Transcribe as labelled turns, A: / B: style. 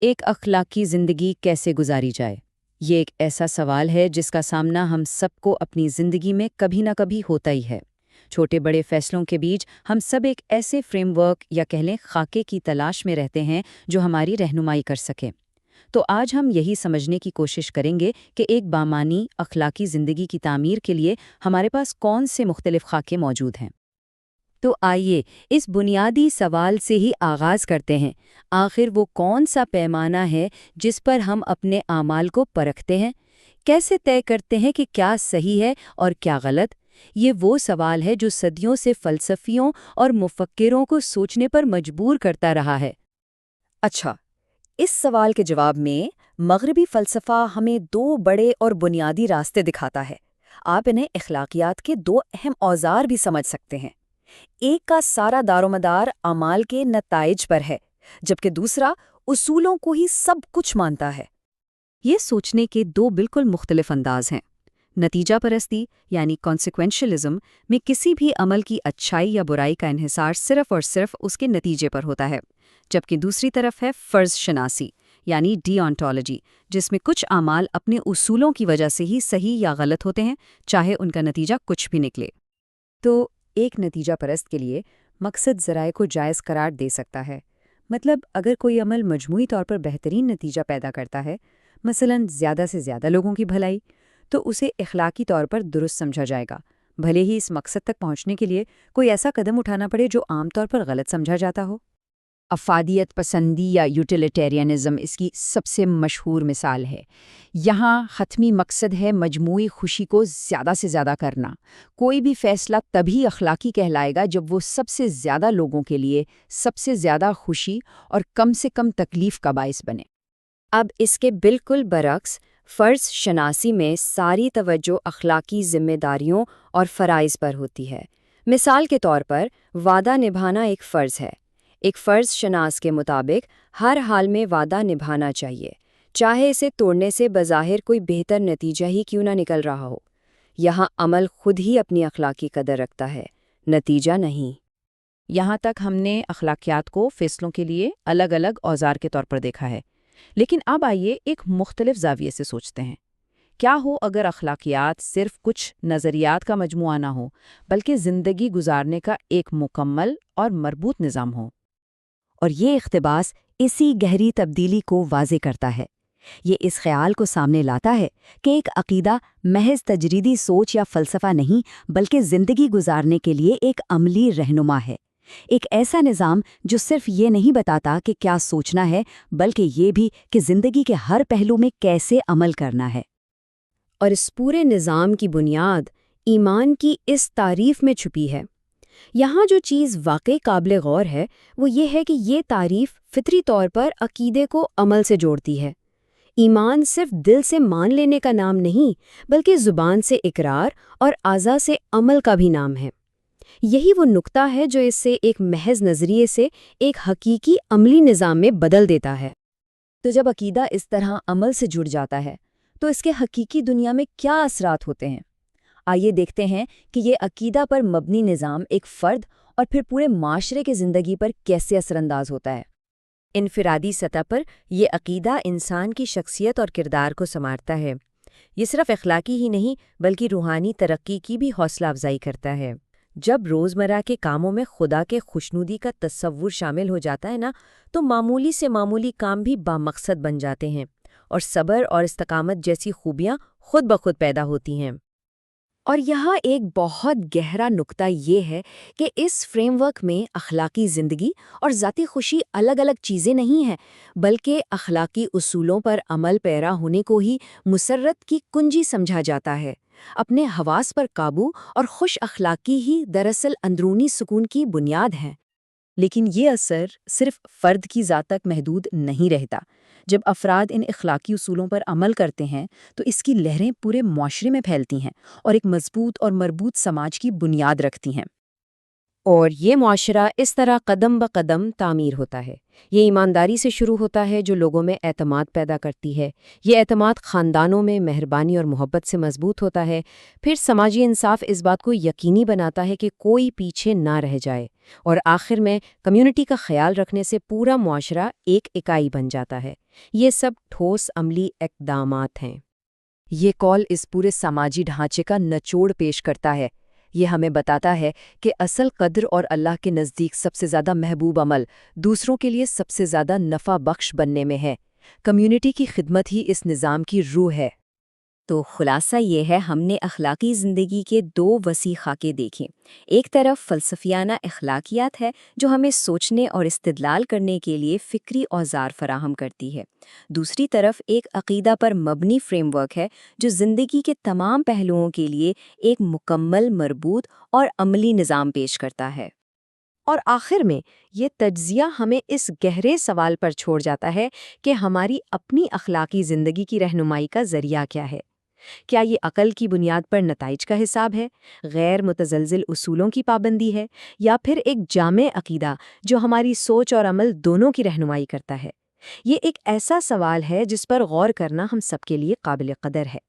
A: ایک اخلاقی زندگی کیسے گزاری جائے؟ یہ ایک ایسا سوال ہے جس کا سامنا ہم سب کو اپنی زندگی میں کبھی نہ کبھی ہوتا ہی ہے۔ چھوٹے بڑے فیصلوں کے بیچ ہم سب ایک ایسے فریم ورک یا کہہ لیں خاکے کی تلاش میں رہتے ہیں جو ہماری رہنمائی کر سکے۔ تو آج ہم یہی سمجھنے کی کوشش کریں گے کہ ایک بامعنی اخلاقی زندگی کی تعمیر کے لیے ہمارے پاس کون سے مختلف خاکے موجود ہیں۔ تو آئیے اس بنیادی سوال سے ہی آغاز کرتے ہیں۔ آخر وہ کون سا پیمانہ ہے جس پر ہم اپنے اعمال کو پرکھتے ہیں؟ کیسے طے کرتے ہیں کہ کیا صحیح ہے اور کیا غلط؟ یہ وہ سوال ہے جو صدیوں سے فلسفیوں اور مفکروں کو سوچنے پر مجبور کرتا رہا ہے۔
B: اچھا، اس سوال کے جواب میں مغربی فلسفہ ہمیں دو بڑے اور بنیادی راستے دکھاتا ہے۔ آپ انہیں اخلاقیات کے دو اہم اوزار بھی سمجھ سکتے ہیں۔ ایک کا سارا دارومدار اعمال کے نتائج پر ہے، جبکہ دوسرا اصولوں کو ہی سب کچھ مانتا ہے۔
A: یہ سوچنے کے دو بالکل مختلف انداز ہیں۔ نتیجہ پرستی یعنی کانسیکوینشلزم میں کسی بھی عمل کی اچھائی یا برائی کا انحصار صرف اور صرف اس کے نتیجے پر ہوتا ہے، جبکہ دوسری طرف ہے فرض شناسی یعنی ڈیونٹولوجی، جس میں کچھ اعمال اپنے اصولوں کی وجہ سے ہی صحیح یا غلط ہوتے ہیں، چاہے ان کا نتیجہ کچھ بھی نکلے۔
B: تو ایک نتیجہ پرست کے لیے مقصد ذرائع کو جائز قرار دے سکتا ہے۔ مطلب اگر کوئی عمل مجموعی طور پر بہترین نتیجہ پیدا کرتا ہے، مثلاً زیادہ سے زیادہ لوگوں کی بھلائی، تو اسے اخلاقی طور پر درست سمجھا جائے گا، بھلے ہی اس مقصد تک پہنچنے کے لیے کوئی ایسا قدم اٹھانا پڑے جو عام طور پر غلط سمجھا جاتا ہو۔
C: افادیت پسندی یا یوٹیلیٹیرینزم اس کی سب سے مشہور مثال ہے۔ یہاں حتمی مقصد ہے مجموعی خوشی کو زیادہ سے زیادہ کرنا۔ کوئی بھی فیصلہ تبھی اخلاقی کہلائے گا جب وہ سب سے زیادہ لوگوں کے لیے سب سے زیادہ خوشی اور کم سے کم تکلیف کا باعث بنے۔
B: اب اس کے بالکل برعکس فرض شناسی میں ساری توجہ اخلاقی ذمہ داریوں اور فرائض پر ہوتی ہے۔ مثال کے طور پر وعدہ نبھانا ایک فرض ہے۔ ایک فرض شناس کے مطابق ہر حال میں وعدہ نبھانا چاہیے، چاہے اسے توڑنے سے بظاہر کوئی بہتر نتیجہ ہی کیوں نہ نکل رہا ہو۔ یہاں عمل خود ہی اپنی اخلاقی قدر رکھتا ہے، نتیجہ نہیں۔
A: یہاں تک ہم نے اخلاقیات کو فیصلوں کے لیے الگ الگ اوزار کے طور پر دیکھا ہے، لیکن اب آئیے ایک مختلف زاویے سے سوچتے ہیں۔ کیا ہو اگر اخلاقیات صرف کچھ نظریات کا مجموعہ نہ ہو، بلکہ زندگی گزارنے کا ایک مکمل اور مربوط نظام ہو؟
C: اور یہ اقتباس اسی گہری تبدیلی کو واضح کرتا ہے۔ یہ اس خیال کو سامنے لاتا ہے کہ ایک عقیدہ محض تجریدی سوچ یا فلسفہ نہیں، بلکہ زندگی گزارنے کے لیے ایک عملی رہنما ہے۔ ایک ایسا نظام جو صرف یہ نہیں بتاتا کہ کیا سوچنا ہے، بلکہ یہ بھی کہ زندگی کے ہر پہلو میں کیسے عمل کرنا ہے۔
B: اور اس پورے نظام کی بنیاد ایمان کی اس تعریف میں چھپی ہے۔ یہاں جو چیز واقعی قابل غور ہے وہ یہ ہے کہ یہ تعریف فطری طور پر عقیدے کو عمل سے جوڑتی ہے۔ ایمان صرف دل سے مان لینے کا نام نہیں، بلکہ زبان سے اقرار اور اعضاء سے عمل کا بھی نام ہے۔ یہی وہ نقطہ ہے جو اس سے ایک محض نظریے سے ایک حقیقی عملی نظام میں بدل دیتا ہے۔
D: تو جب عقیدہ اس طرح عمل سے جڑ جاتا ہے تو اس کے حقیقی دنیا میں کیا اثرات ہوتے ہیں؟ آئیے دیکھتے ہیں کہ یہ عقیدہ پر مبنی نظام ایک فرد اور پھر پورے معاشرے کی زندگی پر کیسے اثر انداز ہوتا ہے۔
B: انفرادی سطح پر یہ عقیدہ انسان کی شخصیت اور کردار کو سنوارتا ہے۔ یہ صرف اخلاقی ہی نہیں بلکہ روحانی ترقی کی بھی حوصلہ افزائی کرتا ہے۔ جب روزمرہ کے کاموں میں خدا کے خوشنودی کا تصور شامل ہو جاتا ہے نا، تو معمولی سے معمولی کام بھی بامقصد بن جاتے ہیں اور صبر اور استقامت جیسی خوبیاں خود بخود پیدا ہوتی ہیں۔ اور یہاں ایک بہت گہرا نقطہ یہ ہے کہ اس فریم ورک میں اخلاقی زندگی اور ذاتی خوشی الگ الگ چیزیں نہیں ہیں، بلکہ اخلاقی اصولوں پر عمل پیرا ہونے کو ہی مسرت کی کنجی سمجھا جاتا ہے۔ اپنے حواس پر قابو اور خوش اخلاقی ہی دراصل اندرونی سکون کی بنیاد ہے۔
A: لیکن یہ اثر صرف فرد کی ذات تک محدود نہیں رہتا۔ جب افراد ان اخلاقی اصولوں پر عمل کرتے ہیں تو اس کی لہریں پورے معاشرے میں پھیلتی ہیں اور ایک مضبوط اور مربوط سماج کی بنیاد رکھتی ہیں۔
B: اور یہ معاشرہ اس طرح قدم بقدم تعمیر ہوتا ہے۔ یہ ایمانداری سے شروع ہوتا ہے جو لوگوں میں اعتماد پیدا کرتی ہے۔ یہ اعتماد خاندانوں میں مہربانی اور محبت سے مضبوط ہوتا ہے۔ پھر سماجی انصاف اس بات کو یقینی بناتا ہے کہ کوئی پیچھے نہ رہ جائے، اور آخر میں کمیونٹی کا خیال رکھنے سے پورا معاشرہ ایک اکائی بن جاتا ہے۔ یہ سب ٹھوس عملی اقدامات ہیں۔
D: یہ کال اس پورے سماجی ڈھانچے کا نچوڑ پیش کرتا ہے۔ یہ ہمیں بتاتا ہے کہ اصل قدر اور اللہ کے نزدیک سب سے زیادہ محبوب عمل دوسروں کے لیے سب سے زیادہ نفع بخش بننے میں ہے۔ کمیونٹی کی خدمت ہی اس نظام کی روح ہے۔
B: تو خلاصہ یہ ہے، ہم نے اخلاقی زندگی کے دو وسیع خاکے دیکھیں۔ ایک طرف فلسفیانہ اخلاقیات ہے جو ہمیں سوچنے اور استدلال کرنے کے لیے فکری اوزار فراہم کرتی ہے۔ دوسری طرف ایک عقیدہ پر مبنی فریم ورک ہے جو زندگی کے تمام پہلوؤں کے لیے ایک مکمل، مربوط اور عملی نظام پیش کرتا ہے۔ اور آخر میں یہ تجزیہ ہمیں اس گہرے سوال پر چھوڑ جاتا ہے کہ ہماری اپنی اخلاقی زندگی کی رہنمائی کا ذریعہ کیا ہے؟ کیا یہ عقل کی بنیاد پر نتائج کا حساب ہے، غیر متزلزل اصولوں کی پابندی ہے، یا پھر ایک جامع عقیدہ جو ہماری سوچ اور عمل دونوں کی رہنمائی کرتا ہے؟ یہ ایک ایسا سوال ہے جس پر غور کرنا ہم سب کے لیے قابل قدر ہے۔